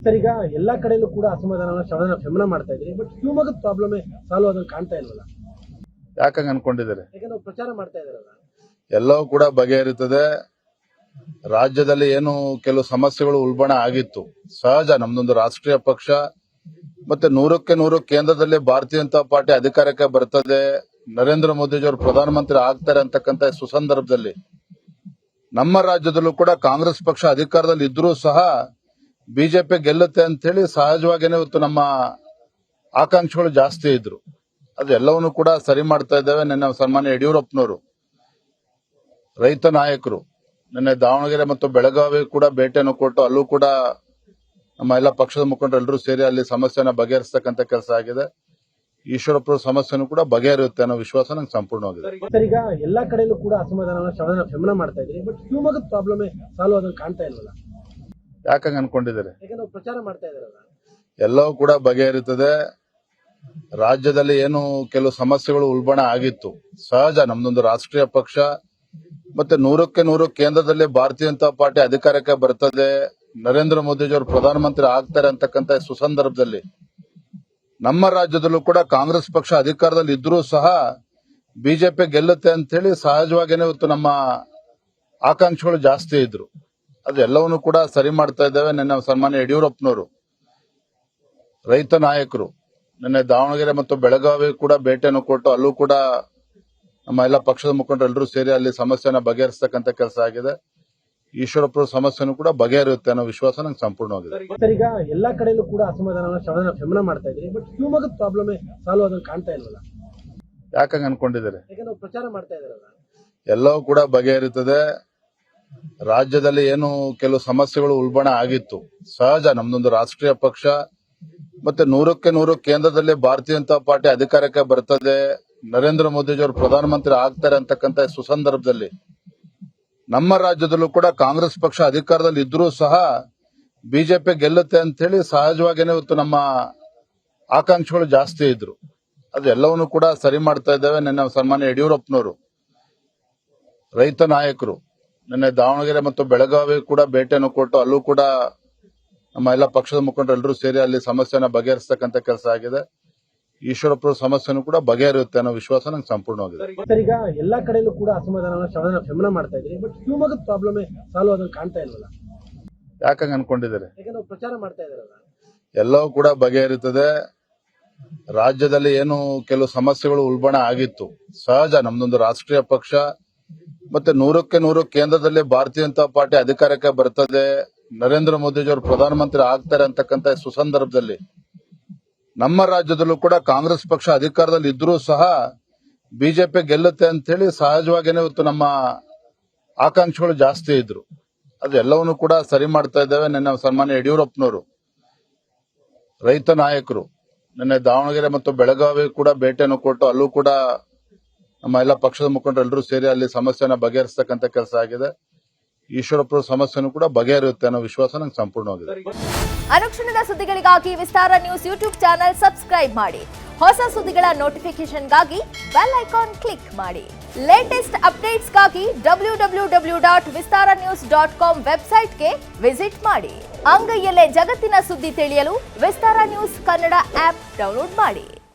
Sir, ಈಗ ಎಲ್ಲಾ ಕಡೆಯಲ್ಲೂ ಕೂಡ ಅಸಮಾಧಾನವನ್ನ ಶಮನ ಮಾಡ್ತಾ ಇದ್ರಿ. ಬಟ್ ಶಿವಮೊಗ್ಗದ ಪ್ರಾಬ್ಲಮ್ ಸಾಲ್ವ್ ಅದನ್ನ ಕಾಣ್ತಾ ಇಲ್ವಲ್ಲ? ಯಾಕಂಗ ಅನ್ಕೊಂಡಿದ್ದಾರೆ? ಯಾಕಂದ್ರೆ ಪ್ರಚಾರ ಮಾಡ್ತಾ ಇದಾರಲ್ಲ. ಎಲ್ಲವೂ ಕೂಡ ಬಗೆಹರಿತದೆ. ರಾಜ್ಯದಲ್ಲಿ ಏನು ಕೆಲವು ಸಮಸ್ಯೆಗಳು ಉಲ್ಬಣ ಆಗಿತ್ತು, ಸಹಜ. ನಮ್ದೊಂದು ರಾಷ್ಟ್ರೀಯ ಪಕ್ಷ, ಮತ್ತೆ 100ಕ್ಕೆ 100 ಕೇಂದ್ರದಲ್ಲಿ ಭಾರತೀಯ ಜನತಾ ಪಾರ್ಟಿ ಅಧಿಕಾರಕ್ಕೆ ಬರ್ತದೆ, ನರೇಂದ್ರ ಮೋದಿಜಿಯವರು ಪ್ರಧಾನಮಂತ್ರಿ ಆಗ್ತಾರೆ ಅಂತಕ್ಕಂಥ ಸುಸಂದರ್ಭದಲ್ಲಿ ನಮ್ಮ ರಾಜ್ಯದಲ್ಲೂ ಕೂಡ ಕಾಂಗ್ರೆಸ್ ಪಕ್ಷ ಅಧಿಕಾರದಲ್ಲಿ ಇದ್ರೂ ಸಹ ಬಿಜೆಪಿ ಗೆಲ್ಲುತ್ತೆ ಅಂತ ಹೇಳಿ ಸಹಜವಾಗಿಯೇ ಇವತ್ತು ನಮ್ಮ ಆಕಾಂಕ್ಷೆಗಳು ಜಾಸ್ತಿ ಇದ್ರು. ಅದೆಲ್ಲವನ್ನೂ ಕೂಡ ಸರಿ ಮಾಡ್ತಾ ಇದ್ದೇವೆ. ನಿನ್ನೆ ಸನ್ಮಾನ್ಯ ಯಡಿಯೂರಪ್ಪನವರು, ರೈತ ನಾಯಕರು, ನಿನ್ನೆ ದಾವಣಗೆರೆ ಮತ್ತು ಬೆಳಗಾವಿ ಕೂಡ ಭೇಟಿಯನ್ನು ಕೊಟ್ಟು ಅಲ್ಲೂ ಕೂಡ ನಮ್ಮ ಎಲ್ಲ ಪಕ್ಷದ ಮುಖಂಡರು ಎಲ್ಲರೂ ಸೇರಿ ಅಲ್ಲಿ ಸಮಸ್ಯೆನ ಬಗೆಹರಿಸತಕ್ಕಂಥ ಕೆಲಸ ಆಗಿದೆ. ಈಶ್ವರಪ್ಪರ ಸಮಸ್ಯೆನೂ ಕೂಡ ಬಗೆಹರಿಯುತ್ತೆ ಅನ್ನೋ ವಿಶ್ವಾಸ ನಂಗೆ ಸಂಪೂರ್ಣವಾಗಿದೆ. ಸರ್, ಈಗ ಎಲ್ಲಾ ಕಡೆಯಲ್ಲೂ ಕೂಡ ಅಸಮಾಧಾನವನ್ನ ಶಮನ ಮಾಡ್ತಾ ಇದ್ರಿ. ಬಟ್ ಶಿವಮೊಗ್ಗದ ಪ್ರಾಬ್ಲಮ್ ಸಾಲ್ವ್ ಅದನ್ನ ಕಾಣ್ತಾ ಇಲ್ವಲ್ಲ? ಯಾಕಂಗ ಅನ್ಕೊಂಡಿದ್ದಾರೆ? ಯಾಕಂದ್ರೆ ಪ್ರಚಾರ ಮಾಡ್ತಾ ಇದಾರಲ್ಲ. ಎಲ್ಲವೂ ಕೂಡ ಬಗೆಹರಿತದೆ. ರಾಜ್ಯದಲ್ಲಿ ಏನು ಕೆಲವು ಸಮಸ್ಯೆಗಳು ಉಲ್ಬಣ ಆಗಿತ್ತು, ಸಹಜ. ನಮ್ದೊಂದು ರಾಷ್ಟ್ರೀಯ ಪಕ್ಷ, ಮತ್ತೆ 100ಕ್ಕೆ 100 ಕೇಂದ್ರದಲ್ಲಿ ಭಾರತೀಯ ಜನತಾ ಪಾರ್ಟಿ ಅಧಿಕಾರಕ್ಕೆ ಬರ್ತದೆ, ನರೇಂದ್ರ ಮೋದಿಜಿಯವರು ಪ್ರಧಾನಮಂತ್ರಿ ಆಗ್ತಾರೆ ಅಂತಕ್ಕಂಥ ಸುಸಂದರ್ಭದಲ್ಲಿ ನಮ್ಮ ರಾಜ್ಯದಲ್ಲೂ ಕೂಡ ಕಾಂಗ್ರೆಸ್ ಪಕ್ಷ ಅಧಿಕಾರದಲ್ಲಿ ಇದ್ರೂ ಸಹ ಬಿಜೆಪಿ ಗೆಲ್ಲುತ್ತೆ ಅಂತ ಹೇಳಿ ಸಹಜವಾಗಿಯೇ ಇವತ್ತು ನಮ್ಮ ಆಕಾಂಕ್ಷೆಗಳು ಜಾಸ್ತಿ ಇದ್ರು. ಅದೆಲ್ಲವನ್ನೂ ಕೂಡ ಸರಿ ಮಾಡ್ತಾ ಇದ್ದೇವೆ. ನಿನ್ನೆ ಸನ್ಮಾನ್ಯ ಯಡಿಯೂರಪ್ಪನವರು, ರೈತ ನಾಯಕರು, ನಿನ್ನೆ ದಾವಣಗೆರೆ ಮತ್ತು ಬೆಳಗಾವಿ ಕೂಡ ಭೇಟಿಯನ್ನು ಕೊಟ್ಟು ಅಲ್ಲೂ ಕೂಡ ನಮ್ಮ ಎಲ್ಲ ಪಕ್ಷದ ಮುಖಂಡರು ಎಲ್ಲರೂ ಸೇರಿ ಅಲ್ಲಿ ಸಮಸ್ಯೆನ ಬಗೆಹರಿಸತಕ್ಕಂಥ ಕೆಲಸ ಆಗಿದೆ. ಈಶ್ವರಪ್ಪರ ಸಮಸ್ಯೆನೂ ಕೂಡ ಬಗೆಹರಿಯುತ್ತೆ ಅನ್ನೋ ವಿಶ್ವಾಸ ನಂಗೆ ಸಂಪೂರ್ಣವಾಗಿದೆ. ಸರ್, ಈಗ ಎಲ್ಲಾ ಕಡೆಯಲ್ಲೂ ಕೂಡ ಅಸಮಾಧಾನವನ್ನ ಶಮನ ಮಾಡ್ತಾ ಇದ್ರಿ. ಬಟ್ ಶಿವಮೊಗ್ಗದ ಪ್ರಾಬ್ಲಮ್ ಸಾಲ್ವ್ ಅದನ್ನ ಕಾಣ್ತಾ ಇಲ್ವಲ್ಲ? ಯಾಕಂಗ ಅನ್ಕೊಂಡಿದ್ದಾರೆ? ಯಾಕಂದ್ರೆ ಪ್ರಚಾರ ಮಾಡ್ತಾ ಇದಾರಲ್ಲ. ಎಲ್ಲವೂ ಕೂಡ ಬಗೆಹರಿತದೆ. ರಾಜ್ಯದಲ್ಲಿ ಏನು ಕೆಲವು ಸಮಸ್ಯೆಗಳು ಉಲ್ಬಣ ಆಗಿತ್ತು, ಸಹಜ. ನಮ್ದೊಂದು ರಾಷ್ಟ್ರೀಯ ಪಕ್ಷ, ಮತ್ತೆ 100ಕ್ಕೆ 100 ಕೇಂದ್ರದಲ್ಲಿ ಭಾರತೀಯ ಜನತಾ ಪಾರ್ಟಿ ಅಧಿಕಾರಕ್ಕೆ ಬರ್ತದೆ, ನರೇಂದ್ರ ಮೋದಿಜಿಯವರು ಪ್ರಧಾನಮಂತ್ರಿ ಆಗ್ತಾರೆ ಅಂತಕ್ಕಂಥ ಸುಸಂದರ್ಭದಲ್ಲಿ ನಮ್ಮ ರಾಜ್ಯದಲ್ಲೂ ಕೂಡ ಕಾಂಗ್ರೆಸ್ ಪಕ್ಷ ಅಧಿಕಾರದಲ್ಲಿ ಇದ್ರೂ ಸಹ ಬಿಜೆಪಿ ಗೆಲ್ಲುತ್ತೆ ಅಂತ ಹೇಳಿ ಸಹಜವಾಗಿಯೇ ಇವತ್ತು ನಮ್ಮ ಆಕಾಂಕ್ಷೆಗಳು ಜಾಸ್ತಿ ಇದ್ರು. ಅದೆಲ್ಲವನ್ನೂ ಕೂಡ ಸರಿ ಮಾಡ್ತಾ ಇದ್ದೇವೆ. ನಿನ್ನೆ ಸನ್ಮಾನ್ಯ ಯಡಿಯೂರಪ್ಪನವರು, ರೈತ ನಾಯಕರು, ನಿನ್ನೆ ದಾವಣಗೆರೆ ಮತ್ತು ಬೆಳಗಾವಿ ಕೂಡ ಭೇಟಿಯನ್ನು ಕೊಟ್ಟು ಅಲ್ಲೂ ಕೂಡ ನಮ್ಮ ಎಲ್ಲ ಪಕ್ಷದ ಮುಖಂಡರು ಎಲ್ಲರೂ ಸೇರಿ ಅಲ್ಲಿ ಸಮಸ್ಯೆನ ಬಗೆಹರಿಸತಕ್ಕಂಥ ಕೆಲಸ ಆಗಿದೆ. ಈಶ್ವರಪ್ಪರ ಸಮಸ್ಯೆನೂ ಕೂಡ ಬಗೆಹರಿಯುತ್ತೆ ಅನ್ನೋ ವಿಶ್ವಾಸ ನಂಗೆ ಸಂಪೂರ್ಣವಾಗಿದೆ. ಸರ್, ಈಗ ಎಲ್ಲಾ ಕಡೆಯಲ್ಲೂ ಕೂಡ ಅಸಮಾಧಾನವನ್ನ ಶಮನ ಮಾಡ್ತಾ ಇದ್ರಿ. ಬಟ್ ಶಿವಮೊಗ್ಗದ ಪ್ರಾಬ್ಲಮ್ ಸಾಲ್ವ್ ಅದನ್ನ ಕಾಣ್ತಾ ಇಲ್ವಲ್ಲ? ಯಾಕಂಗ ಅನ್ಕೊಂಡಿದ್ದಾರೆ? ಯಾಕಂದ್ರೆ ಪ್ರಚಾರ ಮಾಡ್ತಾ ಇದಾರಲ್ಲ. ಎಲ್ಲವೂ ಕೂಡ ಬಗೆಹರಿತದೆ. ರಾಜ್ಯದಲ್ಲಿ ಏನು ಕೆಲವು ಸಮಸ್ಯೆಗಳು ಉಲ್ಬಣ ಆಗಿತ್ತು, ಸಹಜ. ನಮ್ದೊಂದು ರಾಷ್ಟ್ರೀಯ ಪಕ್ಷ, ಮತ್ತೆ 100ಕ್ಕೆ 100 ಕೇಂದ್ರದಲ್ಲಿ ಭಾರತೀಯ ಜನತಾ ಪಾರ್ಟಿ ಅಧಿಕಾರಕ್ಕೆ ಬರ್ತದೆ, ನರೇಂದ್ರ ಮೋದಿಜಿಯವರು ಪ್ರಧಾನಮಂತ್ರಿ ಆಗ್ತಾರೆ ಅಂತಕ್ಕಂಥ ಸುಸಂದರ್ಭದಲ್ಲಿ ನಮ್ಮ ರಾಜ್ಯದಲ್ಲೂ ಕೂಡ ಕಾಂಗ್ರೆಸ್ ಪಕ್ಷ ಅಧಿಕಾರದಲ್ಲಿ ಇದ್ರೂ ಸಹ ಬಿಜೆಪಿ ಗೆಲ್ಲುತ್ತೆ ಅಂತ ಹೇಳಿ ಸಹಜವಾಗಿಯೇ ಇವತ್ತು ನಮ್ಮ ಆಕಾಂಕ್ಷೆಗಳು ಜಾಸ್ತಿ ಇದ್ರು. ಅದೆಲ್ಲವನ್ನೂ ಕೂಡ ಸರಿ ಮಾಡ್ತಾ ಇದ್ದೇವೆ. ನಿನ್ನೆ ಸನ್ಮಾನ್ಯ ಯಡಿಯೂರಪ್ಪನವರು, ರೈತ ನಾಯಕರು, ನಿನ್ನೆ ದಾವಣಗೆರೆ ಮತ್ತು ಬೆಳಗಾವಿ ಕೂಡ ಭೇಟಿಯನ್ನು ಕೊಟ್ಟು ಅಲ್ಲೂ ಕೂಡ ನಮ್ಮ ಎಲ್ಲ ಪಕ್ಷದ ಮುಖಂಡರು ಎಲ್ಲರೂ ಸೇರಿ ಅಲ್ಲಿ ಸಮಸ್ಯೆನ ಬಗೆಹರಿಸತಕ್ಕಂಥ ಕೆಲಸ ಆಗಿದೆ. ಈಶ್ವರಪ್ಪರ ಸಮಸ್ಯೆನೂ ಕೂಡ ಬಗೆಹರಿಯುತ್ತೆ ಅನ್ನೋ ವಿಶ್ವಾಸ ನಂಗೆ ಸಂಪೂರ್ಣವಾಗಿದೆ. ಅನುಕ್ಷಣದ ಸುದ್ದಿಗಳಿಗಾಗಿ ವಿಸ್ತಾರ ನ್ಯೂಸ್ ಯೂಟ್ಯೂಬ್ ಚಾನೆಲ್ ಸಬ್ಸ್ಕ್ರೈಬ್ ಮಾಡಿ. ಹೊಸ ಸುದ್ದಿಗಳ ನೋಟಿಫಿಕೇಶನ್ಗಾಗಿ ಬೆಲ್ ಐಕಾನ್ ಕ್ಲಿಕ್ ಮಾಡಿ. ಲೇಟೆಸ್ಟ್ ಅಪ್ಡೇಟ್ಸ್ಗಾಗಿ www.vistaranews.com ವೆಬ್ಸೈಟ್ಗೆ ವಿಸಿಟ್ ಮಾಡಿ. ಅಂಗೈಯಲ್ಲೇ ಜಗತ್ತಿನ ಸುದ್ದಿ ತಿಳಿಯಲು ವಿಸ್ತಾರ ನ್ಯೂಸ್ ಕನ್ನಡ ಆಪ್ ಡೌನ್ಲೋಡ್ ಮಾಡಿ.